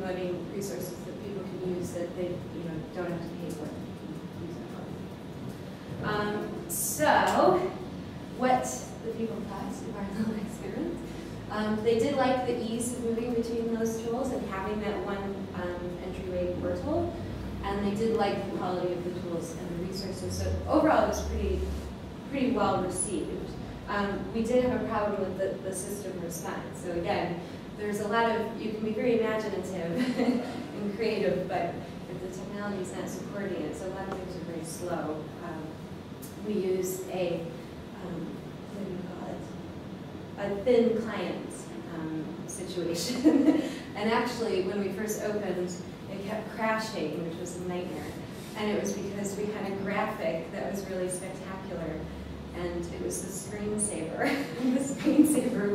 promoting resources that people can use that they don't have to pay for. So, what the people thought of our little experiment. They did like the ease of moving between those tools and having that one entryway portal, and they did like the quality of the tools and the resources. So overall, it was pretty well received. We did have a problem with the system response. So again, there's a lot of, you can be very imaginative and creative, but if the technology is not supporting it, so a lot of things are very slow. We used a, what do you call it? A thin client situation. And actually, when we first opened, it kept crashing, which was a nightmare. And it was because we had a graphic that was really spectacular. And it was the screensaver. The screensaver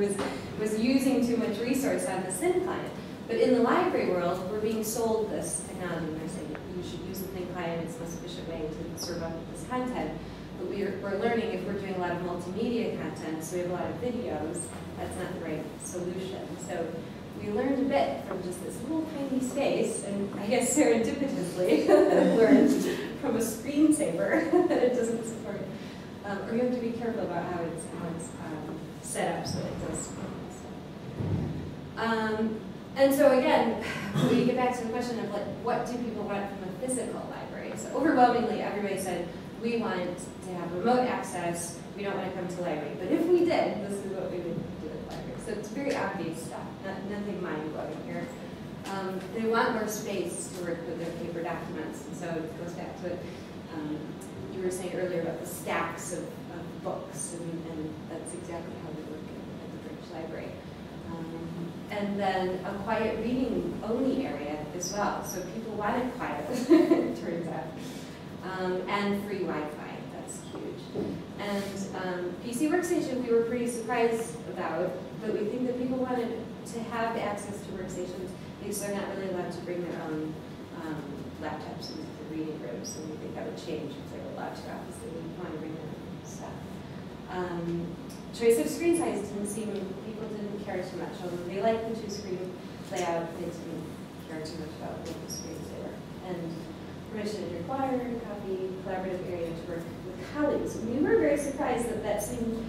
was using too much resource on the thin client. But in the library world, we're being sold this technology. And they're saying, you should use the thin client, it's the most efficient way to serve up this content. But we're learning if we're doing a lot of multimedia content, so we have a lot of videos, that's not the right solution. So we learned a bit from just this little tiny space, and I guess serendipitously learned from a screensaver that it doesn't support. Or you have to be careful about how it's set up so it does. And so again, we get back to the question of like, what do people want from a physical library? So overwhelmingly, everybody said, we want to have remote access, we don't want to come to the library. But if we did, this is what we would do at the library. So it's very obvious stuff, nothing mind-blowing here. They want more space to work with their paper documents. And so it goes back to what you were saying earlier about the stacks of books, and that's exactly how we work at the British Library. And then a quiet reading only area as well. So people wanted quiet, it turns out. And free Wi-Fi, that's huge. And PC Workstation we were pretty surprised about, but we think that people wanted to have access to workstations because they're not really allowed to bring their own laptops into the reading rooms, and we think that would change if they were allowed to. Obviously, we want to bring their own stuff. Choice of screen size didn't seem, people didn't care too much, although they liked the two-screen layout, they didn't care too much about what the screens they were. And permission is required, copy, collaborative area to work with colleagues. And we were very surprised that that seemed,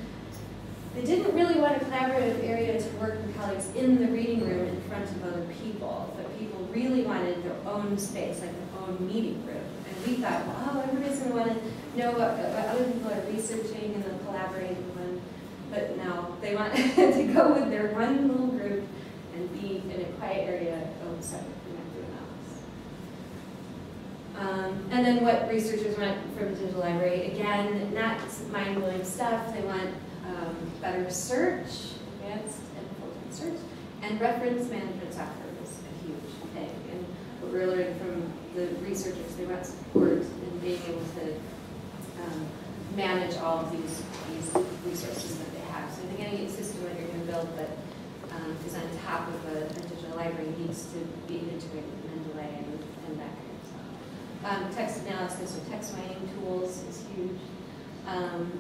they didn't really want a collaborative area to work with colleagues in the reading room in front of other people, but people really wanted their own space, like their own meeting room. And we thought, well, oh, everybody's going to want to know what other people are researching and then collaborate with them. But no, they want to go with their one little group and be in a quiet area. Oh, sorry, we're not doing that. And then what researchers want from a digital library, again, not mind-blowing stuff. They want better search, advanced and full-time search, and reference management software was a huge thing. And what we're learning from the researchers, they want support in being able to manage all of these resources that they have. So I think any system that you're going to build that is on top of a digital library needs to be integrated with Mendeley and that kind of stuff. Text analysis or text mining tools is huge.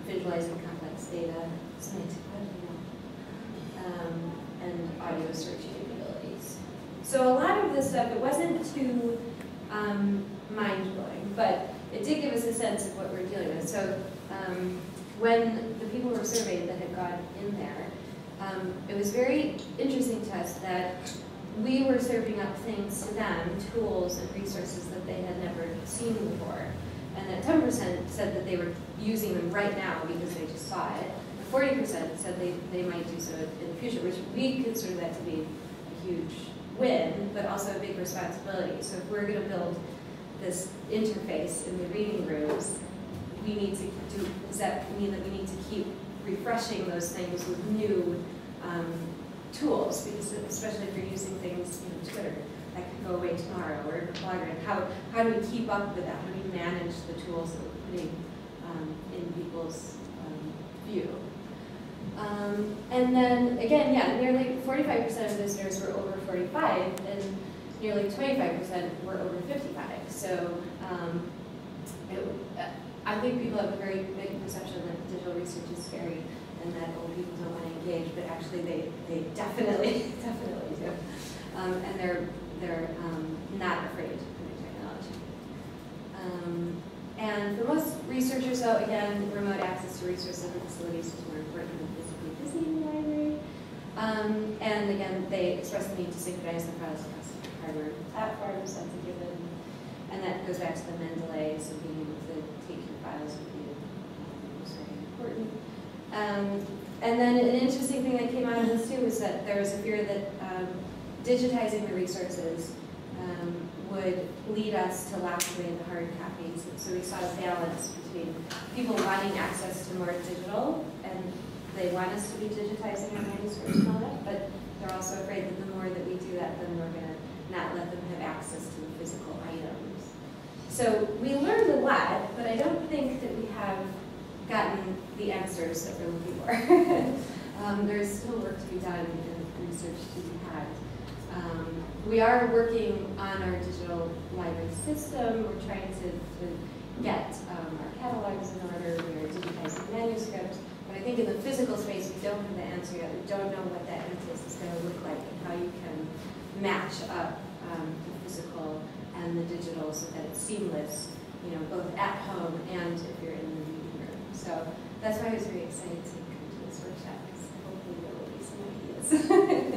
Visualizing complex data, semantic web, and audio search capabilities. So a lot of this stuff, it wasn't too mind-blowing, but it did give us a sense of what we're dealing with. So when the people were surveyed that had gone in there, it was very interesting to us that we were serving up things to them, tools and resources that they had never seen before. And that 10% said that they were using them right now because they just saw it. 40% said they might do so in the future, which we consider that to be a huge win, but also a big responsibility. So if we're going to build this interface in the reading rooms, we need to do, does that mean that we need to keep refreshing those things with new tools? Because especially if you're using things, Twitter, that could go away tomorrow, or Blogger, how do we keep up with that? How do we manage the tools that we're putting in people's view? And then, again, yeah, nearly 45% of visitors were over 45, and nearly 25% were over 55. So I think people have a very big perception that digital research is scary and that old people don't want to engage, but actually they definitely do. And they're researchers, though, again, remote access to resources and facilities is more important than physically visiting the library. And again, they express the need to synchronize the files across hardware platforms, that's a given. And that goes back to the Mendeley, so being able to take your files with you is very important. And then an interesting thing that came out of this too was that there was a fear that digitizing the resources would lead us to lock away the hard copies. So we saw a balance between people wanting access to more digital, and they want us to be digitizing our manuscripts and all that, but they're also afraid that the more that we do that, then we're going to not let them have access to the physical items. So we learned a lot, but I don't think that we have gotten the answers that we're looking for. There's still work to be done and research to be had. We are working on our digital library system. We're trying to get our catalogs in order. We are digitizing manuscripts. But I think in the physical space, we don't have the answer yet. We don't know what that interface is going to look like and how you can match up the physical and the digital so that it's seamless, you know, both at home and if you're in the reading room. So that's why I was very excited to come to this workshop, because hopefully there will be some ideas.